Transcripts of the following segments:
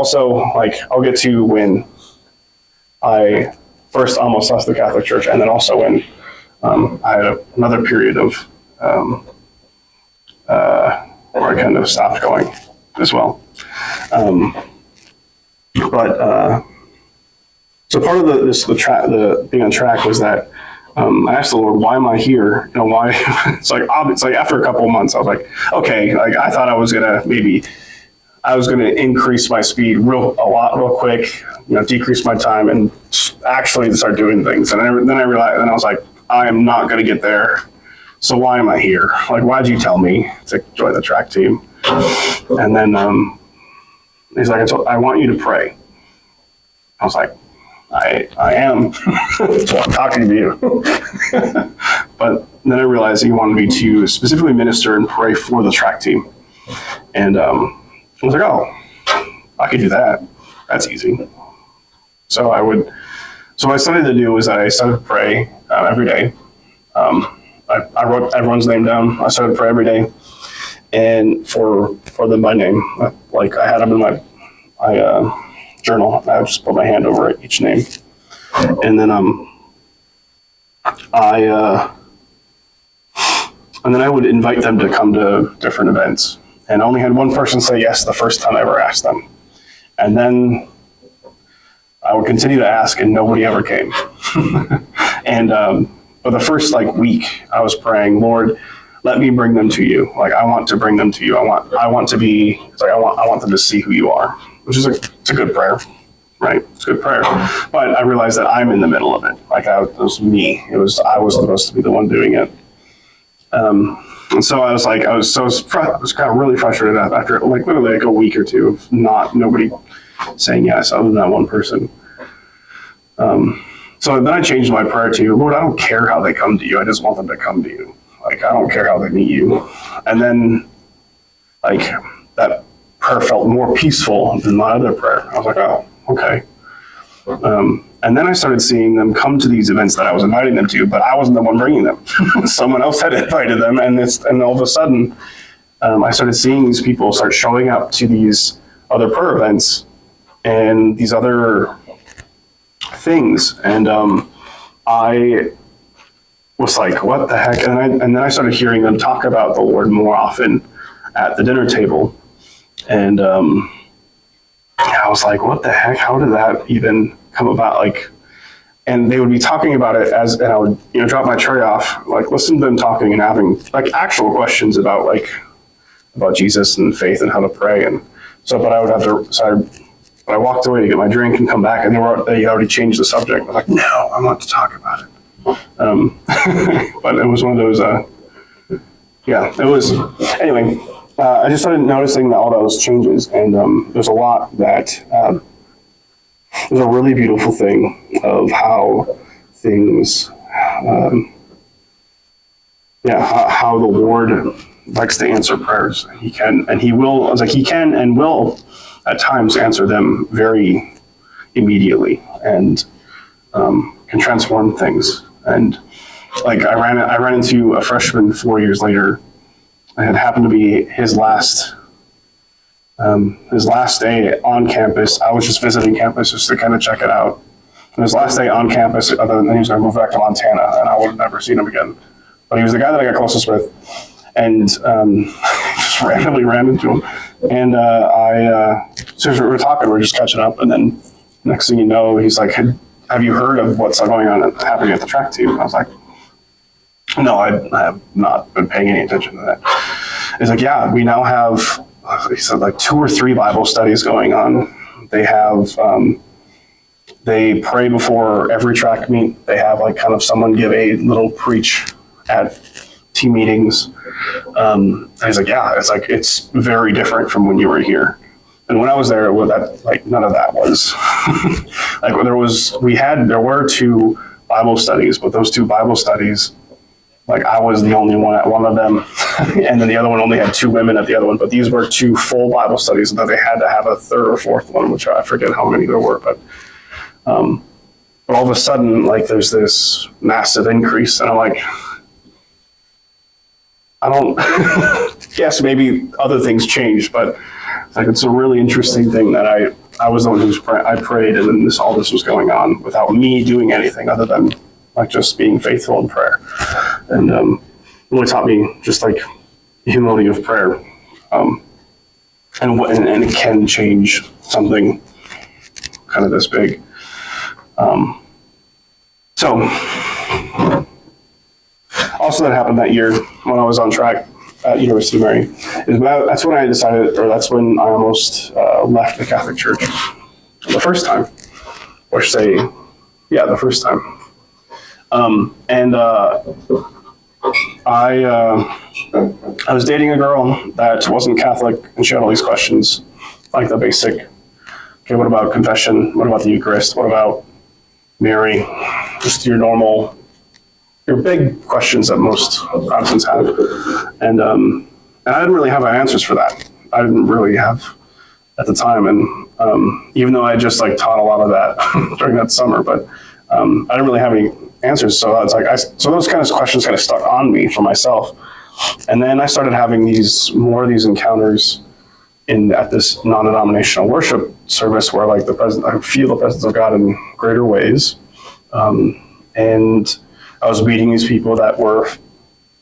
also, like, I'll get to when I first almost left the Catholic Church, and then also when I had another period of where I kind of stopped going as well. So part of the being on track was that I asked the Lord, why am I here? You know, why? It's like after a couple of months, I was like, okay, like I thought I was gonna increase my speed a lot real quick, you know, decrease my time, and actually start doing things. And then I realized, and I was like, I am not gonna get there. So why am I here? Like, why'd you tell me to join the track team? And then he's like, I want you to pray. I was like, I am. So I'm talking to you. But then I realized he wanted me to specifically minister and pray for the track team. And I was like, oh, I could do that. That's easy. So what I started to do was I started to pray every day. I wrote everyone's name down. I started to pray every day. And for them by name, like I had them in my journal. I would just put my hand over each name. And then I would invite them to come to different events. And I only had one person say yes the first time I ever asked them. And then I would continue to ask, and nobody ever came. And but the first week, I was praying, Lord, let me bring them to you. Like, I want to bring them to you. I want to be. It's like I want them to see who you are, which is it's a good prayer, right? It's a good prayer. But I realized that I'm in the middle of it. Like it was me. I was supposed to be the one doing it. And so I was kind of really frustrated after literally a week or two of nobody saying yes other than that one person. So then I changed my prayer to, Lord, I don't care how they come to you. I just want them to come to you. Like, I don't care how they meet you. And then that prayer felt more peaceful than my other prayer. I was like, oh, okay. And then I started seeing them come to these events that I was inviting them to, but I wasn't the one bringing them. Someone else had invited them, and all of a sudden, I started seeing these people start showing up to these other prayer events and these other things, and I was like, what the heck? And then I started hearing them talk about the Lord more often at the dinner table, and I was like, what the heck? How did that even come about? And they would be talking about it and I would, drop my tray off, listen to them talking and having actual questions about Jesus and faith and how to pray. And so, but I would have to, I walked away to get my drink and come back, and they already changed the subject. I was like, no, I want to talk about it. But it was one of those, it was, anyway, I just started noticing all those changes, and there's a lot that, there's a really beautiful thing of how things, how the Lord likes to answer prayers. He can and will at times answer them very immediately, and can transform things. And I ran into a freshman 4 years later. It happened to be his last day on campus. I was just visiting campus just to kind of check it out. And his last day on campus, other than he was going to move back to Montana, and I would have never seen him again. But he was the guy that I got closest with, and just randomly ran into him. And so we were talking, we were just catching up, and then next thing you know, he's like, have you heard of what's going on happening at the track team? And I was like, no, I have not been paying any attention to that. He's like, yeah, we now have, he said, 2 or 3 Bible studies going on. They have, they pray before every track meet. They have kind of someone give a little preach at team meetings. And he's like, yeah, it's very different from when you were here. And when I was there, none of that was. There were 2 Bible studies, but those 2 Bible studies, I was the only one at one of them, and then the other one only had 2 women at the other one. But these were 2 full Bible studies, and then they had to have a 3rd or 4th one, which I forget how many there were. But all of a sudden, there's this massive increase, and I'm like, I don't. Yes, maybe other things changed, but it's a really interesting thing that I I was the one I prayed, and then all this was going on without me doing anything other than like just being faithful in prayer, and really taught me just like humility of prayer, and it can change something kind of this big. So also that happened that year when I was on track at University of Mary. That's when I decided, or that's when I almost left the Catholic Church the first time, or say, yeah, the first time. I was dating a girl that wasn't Catholic, and she had all these questions, like the basic, okay, what about confession? What about the Eucharist? What about Mary? Just your big questions that most Protestants have. And I didn't really have answers for that. I didn't really have at the time. And even though I just like taught a lot of that during that summer, but I didn't really have any answers. So it's like, so those kind of questions kind of stuck on me for myself. And then I started having these encounters at this non-denominational worship service where like I feel the presence of God in greater ways. And I was meeting these people that were,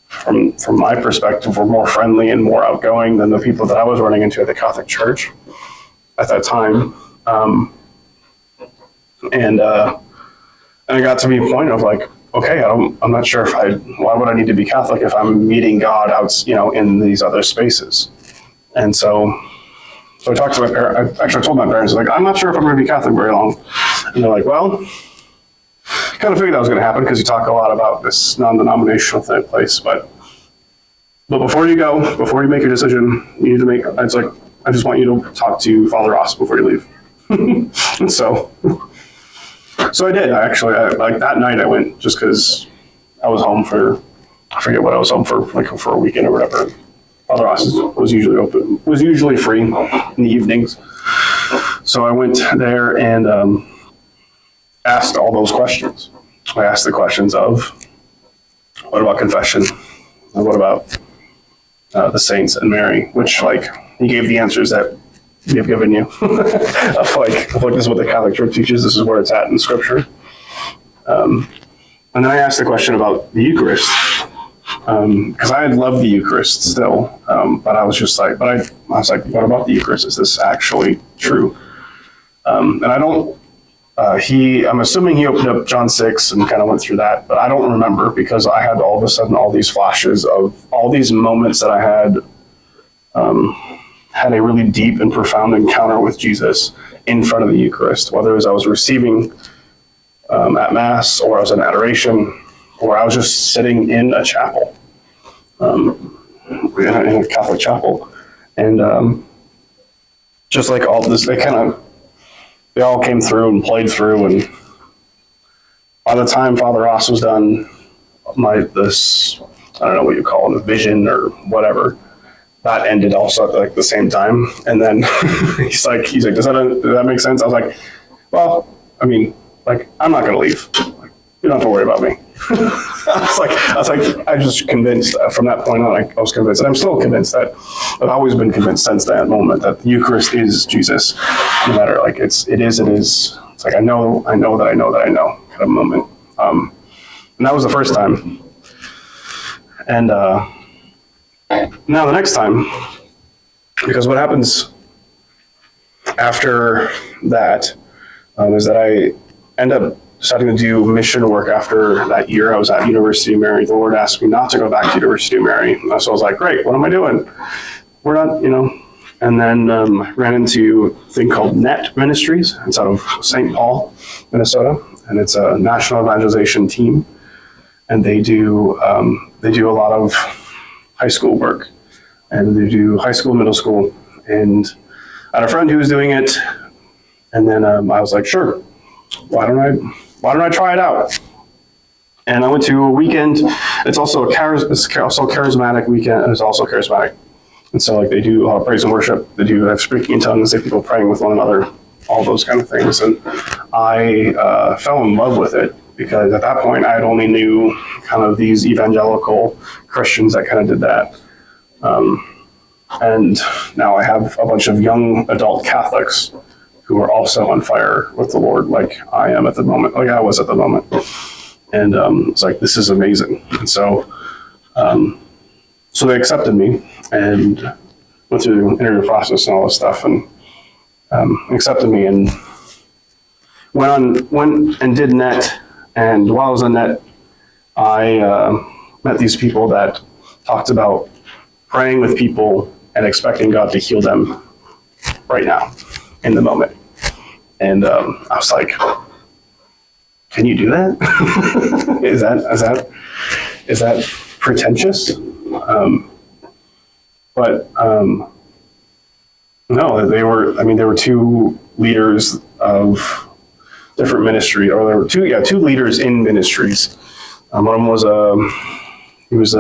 from my perspective, were more friendly and more outgoing than the people that I was running into at the Catholic Church at that time. And it got to be a point of like, okay, I'm not sure why would I need to be Catholic if I'm meeting God out, in these other spaces? And so I talked to my parents. I told my parents, like, I'm not sure if I'm going to be Catholic very long. And they're like, well, kind of figured that was going to happen because you talk a lot about this non-denominational place. But before you make your decision, you need to make. It's like, I just want you to talk to Father Ross before you leave. And so I did. Like that night I went just because I was home I forget what I was home for, like for a weekend or whatever. Father Ross was usually free in the evenings. So I went there and asked all those questions. I asked the questions of, what about confession? And what about the saints and Mary? Which, like, he gave the answers that we have given you. of like, this is what the Catholic Church teaches. This is where it's at in Scripture. And then I asked the question about the Eucharist. Because I had loved the Eucharist still, but I was just like, I was like, what about the Eucharist? Is this actually true? And I don't. I'm assuming he opened up John 6 and kind of went through that, but I don't remember because I had all of a sudden all these flashes of all these moments that I had a really deep and profound encounter with Jesus in front of the Eucharist, whether it was I was receiving at Mass or I was in adoration or I was just sitting in a chapel, in a Catholic chapel. And just like all this, they all came through and played through, and by the time Father Ross was done, I don't know what you call it, a vision or whatever, that ended also at like the same time. And then he's like, does that make sense? I was like, well, I mean, like, I'm not going to leave. Like, you don't have to worry about me. I was just convinced from that point on. I was convinced, and I'm still convinced that I've always been convinced since that moment that the Eucharist is Jesus. No matter, like, it is. It's like I know kind of moment. And that was the first time. And now the next time, because what happens after that is that I end up starting to do mission work after that year I was at University of Mary. The Lord asked me not to go back to University of Mary. So I was like, great, what am I doing? We're not, And then I ran into a thing called NET Ministries. It's out of St. Paul, Minnesota. And it's a national evangelization team. And they do a lot of high school work. And they do high school, middle school. And I had a friend who was doing it. And then I was like, sure, why don't I try it out? And I went to a weekend. It's also a charismatic weekend, and it's also charismatic. And so, like, they do a lot of praise and worship. They do have speaking in tongues, they have people praying with one another, all those kind of things. And I fell in love with it because at that point I had only knew kind of these evangelical Christians that kind of did that. And now I have a bunch of young adult Catholics who are also on fire with the Lord, like I am at the moment, like I was at the moment. And it's like, this is amazing. And so, so they accepted me and went through the interview process and all this stuff, and accepted me, and went and did net. And while I was in net, I met these people that talked about praying with people and expecting God to heal them right now, in the moment. And I was like, can you do that? is that pretentious? But no, they were two leaders of different ministry, or there were two leaders in ministries. One of them he was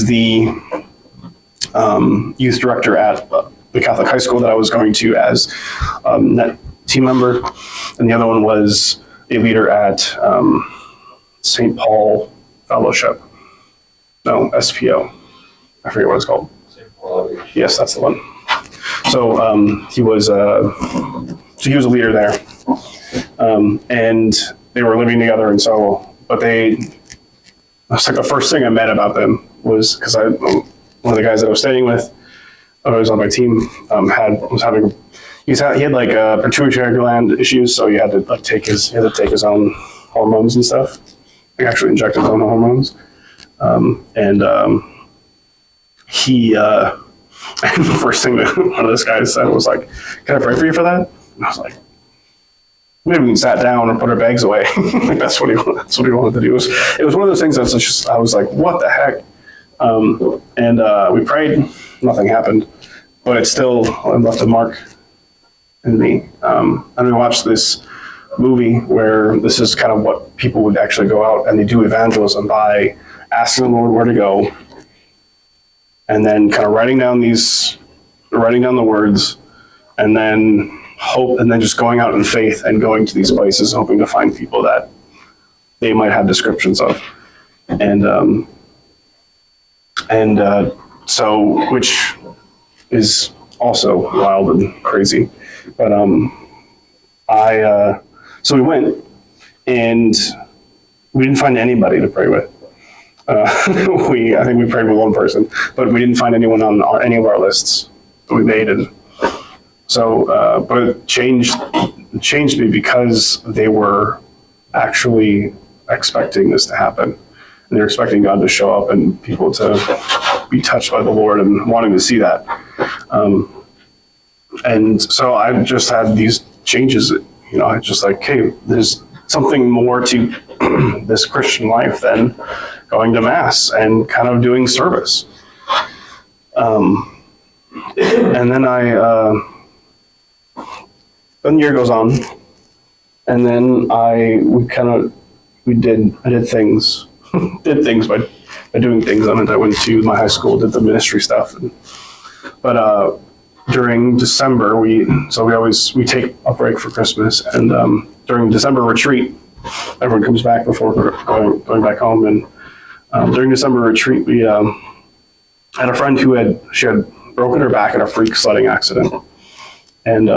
the youth director at the Catholic high school that I was going to as net team member, and the other one was a leader at St. Paul Fellowship. No, SPO. I forget what it's called. St. Paul. Yes, that's the one. So he was a leader there, and they were living together, and so, but that's like the first thing I met about them was because one of the guys that I was staying with, I was on my team, he had like pituitary gland issues, so he had to take his own hormones and stuff. He actually injected his own hormones, he and the first thing that one of those guys said was like, "Can I pray for you for that?" And I was like, maybe we can sat down and put our bags away. Like that's what he wanted to do. It was one of those things that's just, I was like, what the heck? We prayed, nothing happened, but it still left a mark in me. And we watched this movie where this is kind of what people would actually go out and they do evangelism by asking the Lord where to go, and then kind of writing down the words, and then hope, and then just going out in faith and going to these places, hoping to find people that they might have descriptions of. So, which is also wild and crazy. But so we went, and we didn't find anybody to pray with. I think we prayed with one person, but we didn't find anyone on any of our lists that we made. And so, but it changed me because they were actually expecting this to happen. And they're expecting God to show up and people to be touched by the Lord and wanting to see that. And so I just had these changes, I just like, hey, there's something more to this Christian life than going to Mass and kind of doing service. And then then the year goes on, and then I did things by doing things. I went to my high school, did the ministry stuff, but during December we take a break for Christmas, and during December retreat, everyone comes back before going back home, and during December retreat we had a friend who had broken her back in a freak sledding accident, and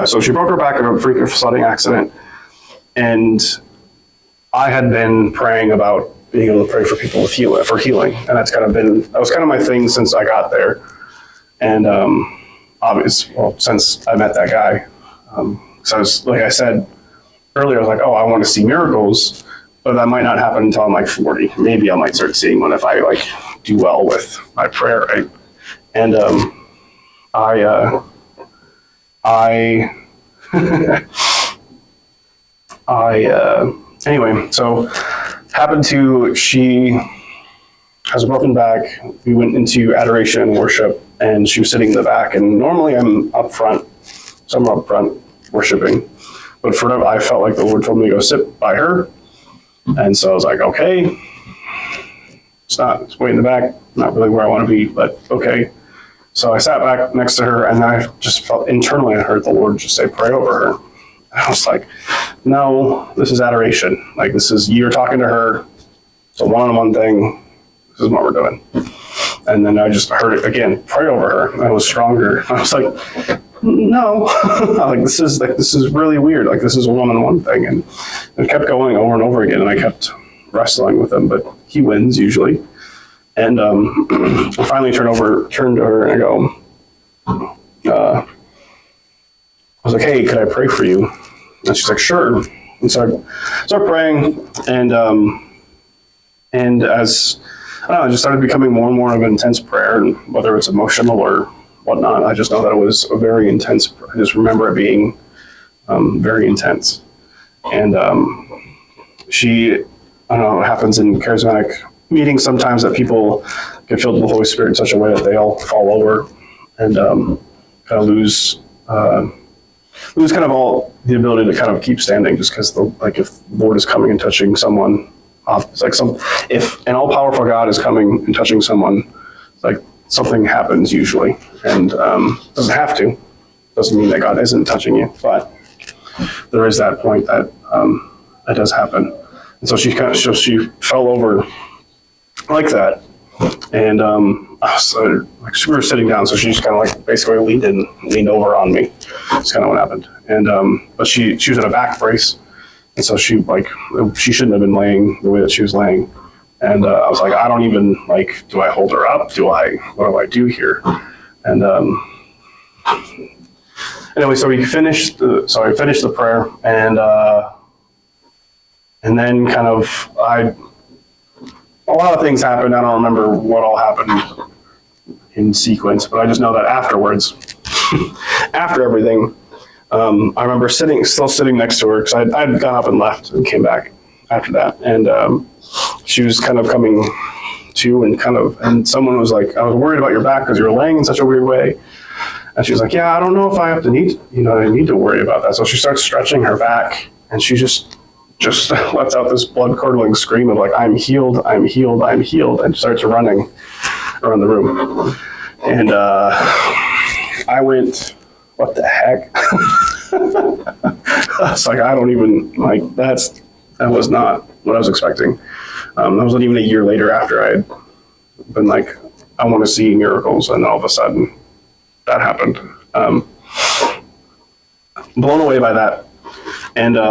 so she broke her back in a freak sledding accident, and I had been praying about being able to pray for people for healing, and that was kind of my thing since I got there, and since I met that guy, so I was, like I said earlier, I was like, oh, I want to see miracles, but that might not happen until I'm like 40. Maybe I might start seeing one if I like do well with my prayer, right? And anyway, so she has a broken back. We went into adoration and worship, and she was sitting in the back, and normally I'm up front, so I'm up front worshiping, but for now I felt like the Lord told me to go sit by her, and so I was like, okay, it's way in the back, not really where I want to be, but okay. So I sat back next to her, and I just felt internally, I heard the Lord just say, pray over her. And I was like, no, this is adoration. Like, you're talking to her. It's a one-on-one thing. This is what we're doing. And then I just heard it again, pray over her. I was stronger. I was like, no, like this is really weird. Like this is a one-on-one thing. And it kept going over and over again. And I kept wrestling with him, but he wins usually. And I finally turned to her and I go, I was like, hey, could I pray for you? And she's like, sure. And so I started praying, and as I don't know, it just started becoming more and more of an intense prayer, and whether it's emotional or whatnot, I just know that it was a very intense. I just remember it being very intense. And she, I don't know, it happens in charismatic meetings sometimes that people get filled with the Holy Spirit in such a way that they all fall over and kind of lose kind of all the ability to kind of keep standing, just because like if the Lord is coming and touching someone, it's like if an all-powerful God is coming and touching someone, it's like something happens usually, and doesn't have to. Doesn't mean that God isn't touching you, but there is that point that that does happen. And so she fell over like that, and so like we were sitting down, so she just kind of like basically leaned over on me. That's kind of what happened. And but she was in a back brace, and so she shouldn't have been laying the way that she was laying. And I was like, I don't even like, do I hold her up? What do I do here? And anyway, so I finished the prayer, and then kind of a lot of things happened. I don't remember what all happened in sequence, but I just know that afterwards, after everything, I remember still sitting next to her, because I'd gone up and left and came back after that, and she was kind of coming to, and someone was like, I was worried about your back because you were laying in such a weird way, and she was like, yeah, I don't know if I need to worry about that. So she starts stretching her back, and she just lets out this blood-curdling scream of like, I'm healed, I'm healed, I'm healed, and starts running around the room. And I went, what the heck? I was like, I don't even, like, that was not what I was expecting. That wasn't even a year later after I had been like, I want to see miracles, and all of a sudden that happened. Blown away by that. And it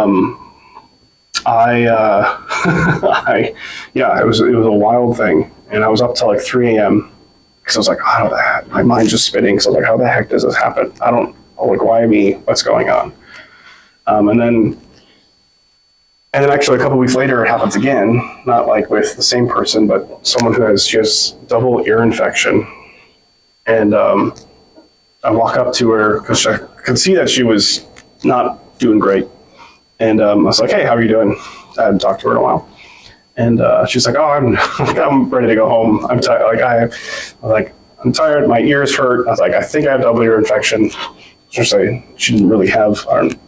was a wild thing, and I was up till like 3 a.m. because I was like, how the heck? My mind's just spinning. So I was like, how the heck does this happen? Why me? What's going on? And then actually a couple weeks later, it happens again, not like with the same person, but someone who has double ear infection. And I walk up to her because I could see that she was not doing great. And I was like, hey, how are you doing? I hadn't talked to her in a while. And she's like, oh, I'm ready to go home. I'm tired. I'm tired. My ears hurt. I was like, I think I have double ear infection. She didn't really have.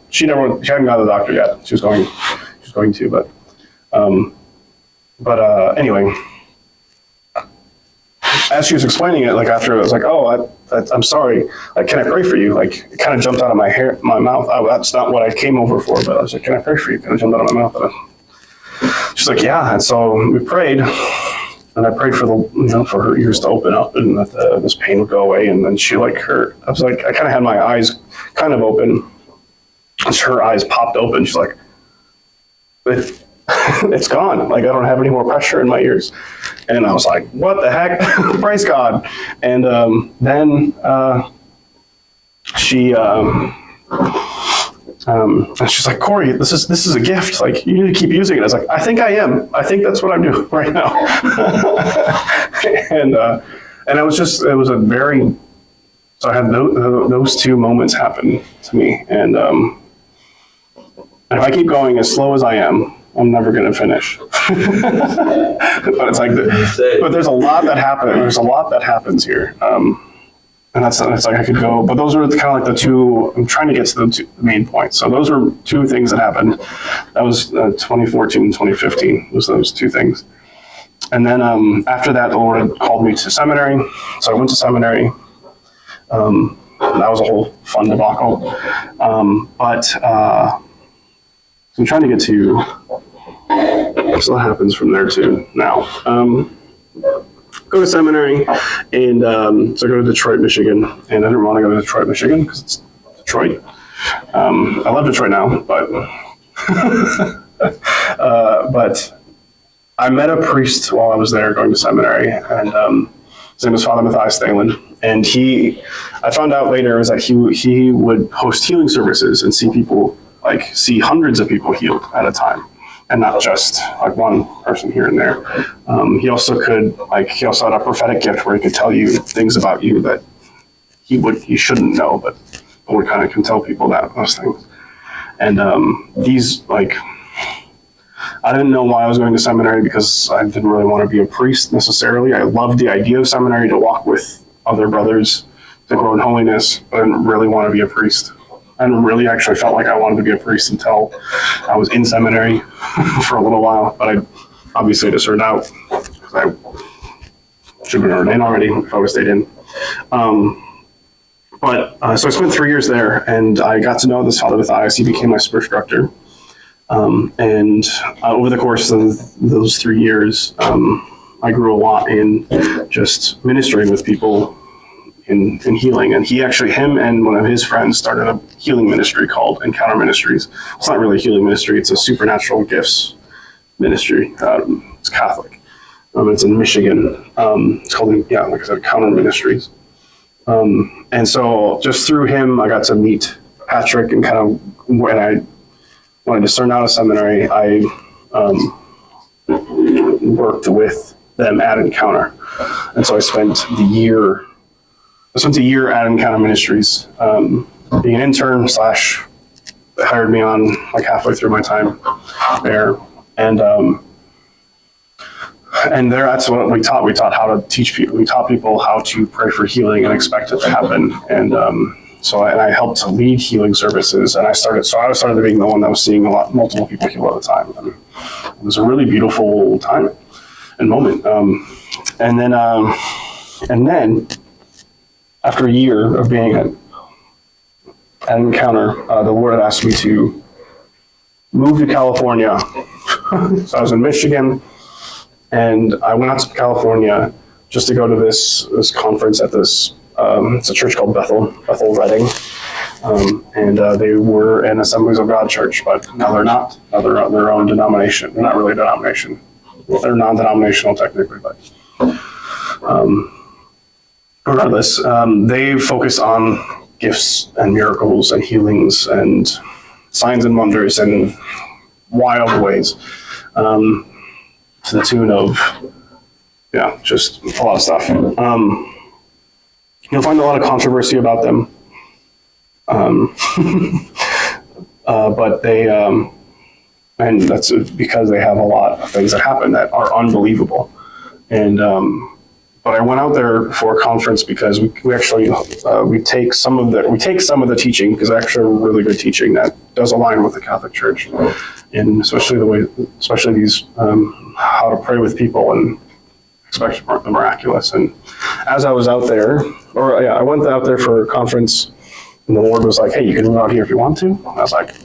She hadn't gone to the doctor yet. She was going to, but anyway, as she was explaining it, like after, I was like, oh, I'm sorry. Like, can I pray for you? Like, it kind of jumped out of my mouth. That's not what I came over for, but I was like, can I pray for you? Kind of jumped out of my mouth. She's like, yeah. And so we prayed, and I prayed for her ears to open up, and that this pain would go away. And then she I was like, I kind of had my eyes kind of open, and her eyes popped open. She's like, it's gone. Like, I don't have any more pressure in my ears. And I was like, what the heck? Praise God. And then she's like, Corey, this is a gift. Like, you need to keep using it. I was like, I think I am. I think that's what I'm doing right now. And it was a very, so I had those two moments happen to me. And if I keep going as slow as I am, I'm never going to finish. But it's like, but there's a lot that happens. There's a lot that happens here. And it's like I could go, but those were kind of like the two, I'm trying to get to the main points. So those were two things that happened. That was 2014 and 2015 was those two things. And then after that, the Lord called me to seminary. So I went to seminary. That was a whole fun debacle. So I'm trying to get to, so what happens from there to now. go to seminary, and so I go to Detroit, Michigan, and I didn't want to go to Detroit, Michigan because it's Detroit. I love Detroit now, but but I met a priest while I was there going to seminary, and his name was Father Matthias Thalen. And I found out later is that he would host healing services and see hundreds of people healed at a time, and not just like one person here and there. He also had a prophetic gift where he could tell you things about you that he shouldn't know, but would kind of can tell people those things. And I didn't know why I was going to seminary because I didn't really want to be a priest necessarily. I loved the idea of seminary to walk with other brothers to grow in holiness, but I didn't really want to be a priest. I didn't really actually felt like I wanted to be a priest until I was in seminary for a little while, but I obviously just heard out because I should have been ordained already if I would have stayed in. So I spent 3 years there, and I got to know this Father Matthias. He became my spiritual director. Over the course of those 3 years, I grew a lot in just ministering with people in healing. And him and one of his friends started a healing ministry called Encounter Ministries. It's not really a healing ministry. It's a supernatural gifts ministry. It's Catholic. It's in Michigan. It's called, like I said, Encounter Ministries. And so just through him, I got to meet Patrick, and kind of when I discerned out of seminary, I worked with them at Encounter. And so I spent a year at Encounter Ministries, being an intern / they hired me on like halfway through my time there. And there, that's what we taught. We taught how to teach people. We taught people how to pray for healing and expect it to happen. And I helped to lead healing services. And I started being the one that was seeing multiple people heal at a time. And it was a really beautiful time and moment. And then after a year of being at Encounter, the Lord had asked me to move to California. So I was in Michigan. And I went out to California just to go to this conference at this, it's a church called Bethel Redding. They were an Assemblies of God church, but now they're not. Now they're their own denomination. They're not really a denomination. They're non-denominational technically, but regardless, they focus on gifts and miracles and healings and signs and wonders in wild ways. To the tune of, just a lot of stuff. You'll find a lot of controversy about them. But they, and that's because they have a lot of things that happen that are unbelievable. But I went out there for a conference because we actually we take some of the teaching, because actually really good teaching that does align with the Catholic Church, and especially these how to pray with people and expect the miraculous. And as I was out there, I went out there for a conference, and the Lord was like, "Hey, you can move out here if you want to." And I was like,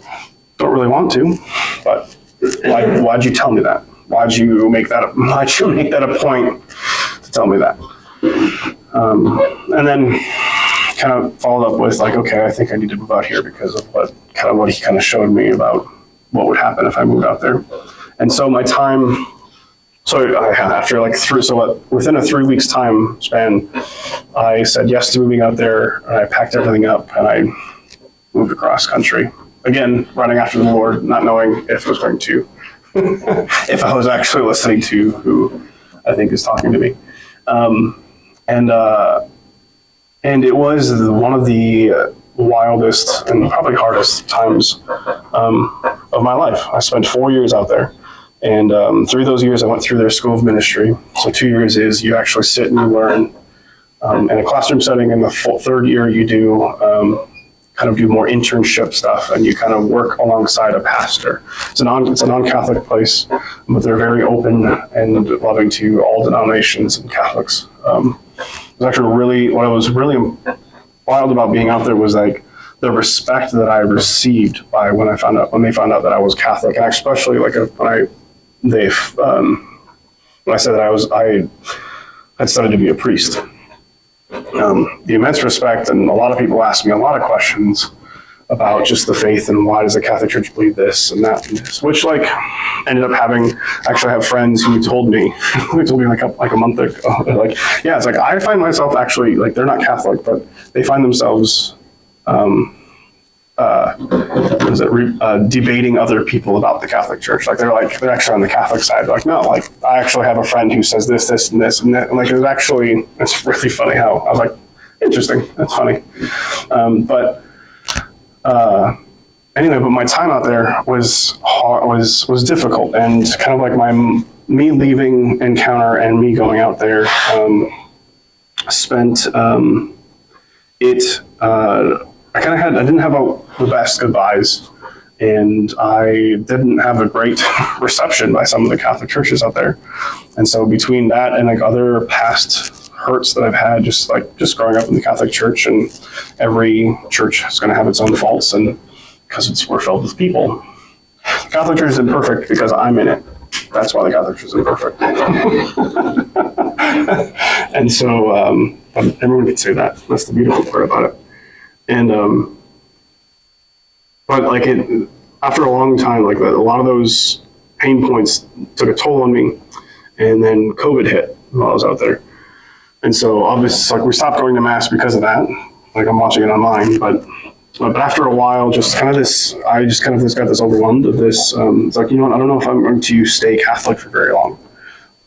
"Don't really want to, but why'd you tell me that? Why'd you make that a point to tell me that?" And then kind of followed up with like, "Okay, I think I need to move out here because of what he kind of showed me about what would happen if I moved out there." And so my time. So within a 3 weeks time span, I said yes to moving out there, and I packed everything up and I moved across country. Again, running after the Lord, not knowing if I was going to, if I was actually listening to who I think is talking to me. And it was one of the wildest and probably hardest times of my life. I spent 4 years out there. And through those years, I went through their school of ministry. So 2 years is you actually sit and you learn in a classroom setting. In the third year, you do kind of do more internship stuff, and you kind of work alongside a pastor. It's a non-Catholic place, but they're very open and loving to all denominations and Catholics. It was actually what was really wild about being out there was like the respect that I received when they found out that I was Catholic, and especially like when they when I said that I had studied to be a priest. The immense respect, and a lot of people ask me a lot of questions about just the faith and why does the Catholic Church believe this and that and this, which like ended up actually I have friends who told me, like a month ago, like, yeah, it's like, I find myself actually, like, they're not Catholic, but they find themselves, debating other people about the Catholic Church. Like they're actually on the Catholic side. They're like, no, like I actually have a friend who says this, this, and this, and that. And like it's really funny how I was like, interesting. That's funny. Anyway, but my time out there was difficult, and kind of like me leaving Encounter and me going out there spent I didn't have the best goodbyes, and I didn't have a great reception by some of the Catholic churches out there. And so between that and like other past hurts that I've had, just growing up in the Catholic Church, and every church is going to have its own faults, and because we're filled with people. The Catholic Church is imperfect because I'm in it. That's why the Catholic Church is imperfect. And so everyone can say that. That's the beautiful part about it. And but like after a long time, like a lot of those pain points took a toll on me, and then COVID hit while I was out there. And so obviously, like, we stopped going to mass because of that. Like, I'm watching it online, but after a while, I just got this overwhelmed of this. It's like, you know what, I don't know if I'm going to stay Catholic for very long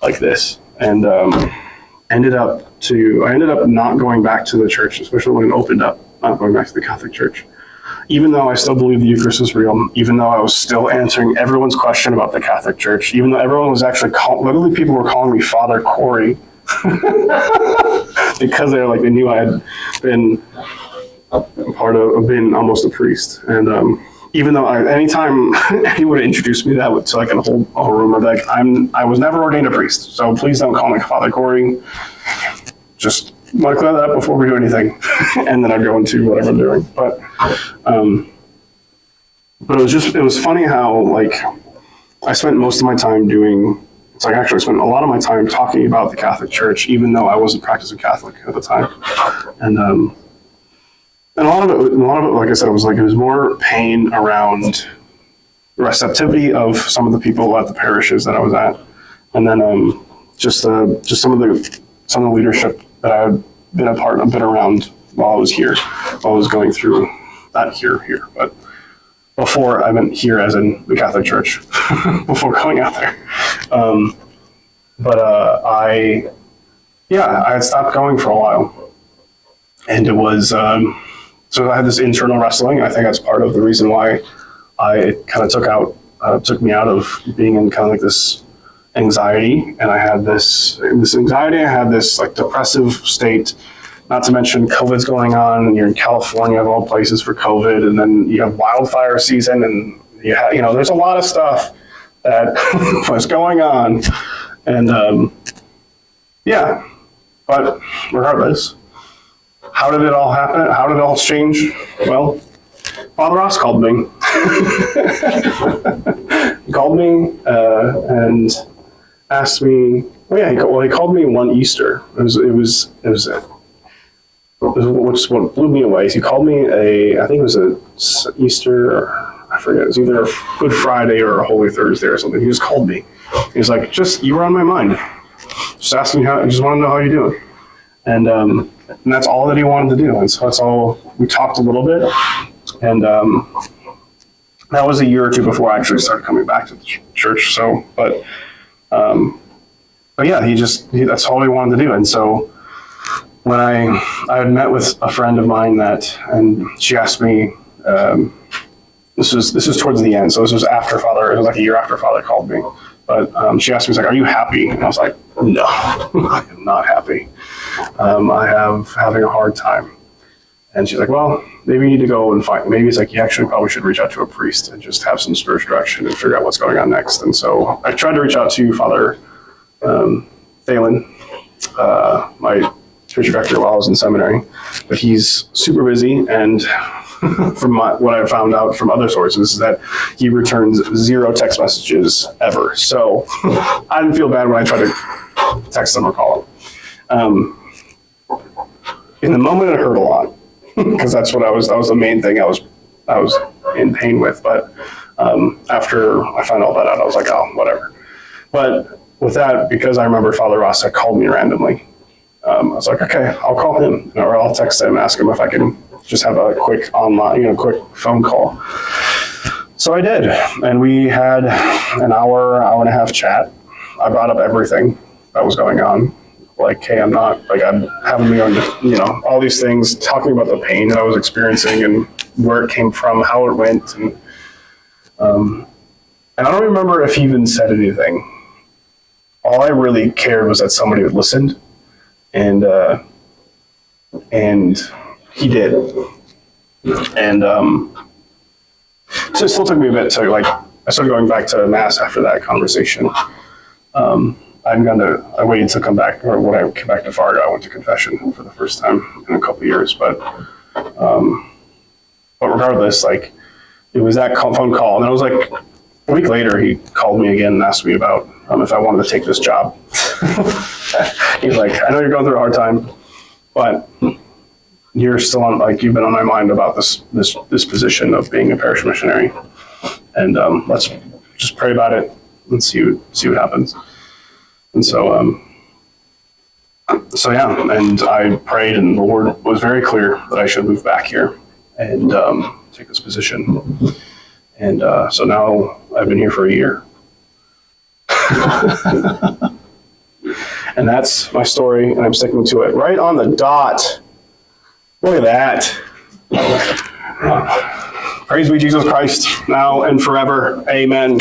like this. And I ended up not going back to the church, especially when it opened up, not going back to the Catholic Church. Even though I still believe the Eucharist was real, even though I was still answering everyone's question about the Catholic Church, even though everyone was actually literally people were calling me Father Corey because they knew I had been been almost a priest. And even though anytime anyone introduced me to that to like a whole room of like, I was never ordained a priest, so please don't call me Father Corey. Just want to clear that up before we do anything. And then I'd go into whatever I'm doing. But it was funny how like I spent most of my time I spent a lot of my time talking about the Catholic Church, even though I wasn't practicing Catholic at the time. And a lot of it, like I said, it was more pain around the receptivity of some of the people at the parishes that I was at, and then just some of the leadership that I had been around while I was here, while I was going through not here, but before I meant here as in the Catholic Church, before going out there. I had stopped going for a while, and it was. So I had this internal wrestling. I think that's part of the reason why it kind of took me out of being in kind of like this anxiety. And I had this anxiety. I had this like depressive state. Not to mention COVID's going on, and you're in California of all places for COVID, and then you have wildfire season, and there's a lot of stuff that was going on, and but regardless. How did it all happen? How did it all change? Well, Father Ross called me. He called me and asked me. He called me one Easter. What blew me away is he called me I think it was a Easter, or I forget. It was either a Good Friday or a Holy Thursday or something. He just called me. He was like, you were on my mind. Just asking I just want to know how you're doing. And that's all that he wanted to do. And so that's all, we talked a little bit. And that was a year or two before I actually started coming back to the church. So, but yeah, that's all he wanted to do. And so when I had met with a friend of mine and she asked me, this was towards the end. So this was it was like a year after Father called me. But she asked me, are you happy? And I was like, no, I am not happy. Having a hard time. And she's like, well, maybe you need to go and maybe it's like, you actually probably should reach out to a priest and just have some spiritual direction and figure out what's going on next. And so I tried to reach out to Father Thalen, my spiritual director while I was in seminary, but he's super busy, and from what I found out from other sources, is that he returns 0 text messages ever. So I didn't feel bad when I tried to text him or call him. In the moment, it hurt a lot because that was the main thing I was in pain with. But after I found all that out, I was like, oh, whatever. But with that, because I remember Father Ross had called me randomly, I was like, okay, I'll call him, or I'll text him, ask him if I can just have a quick quick phone call. So I did, and we had an hour and a half chat. I brought up everything that was going on. Like, hey, I'm having me on, all these things, talking about the pain that I was experiencing and where it came from, how it went. And I don't remember if he even said anything. All I really cared was that somebody had listened, and he did. And so it still took me a bit to, I started going back to Mass after that conversation. I waited to come back, or when I came back to Fargo, I went to confession for the first time in a couple of years. But regardless, it was that phone call, and I was like, a week later, he called me again and asked me about if I wanted to take this job. He's like, I know you're going through a hard time, but you're still on, you've been on my mind about this position of being a parish missionary, and let's just pray about it and see what happens. And so yeah, and I prayed, and the Lord was very clear that I should move back here and take this position. And so now I've been here for a year. And that's my story, and I'm sticking to it. Right on the dot. Look at that. Praise be Jesus Christ, now and forever. Amen.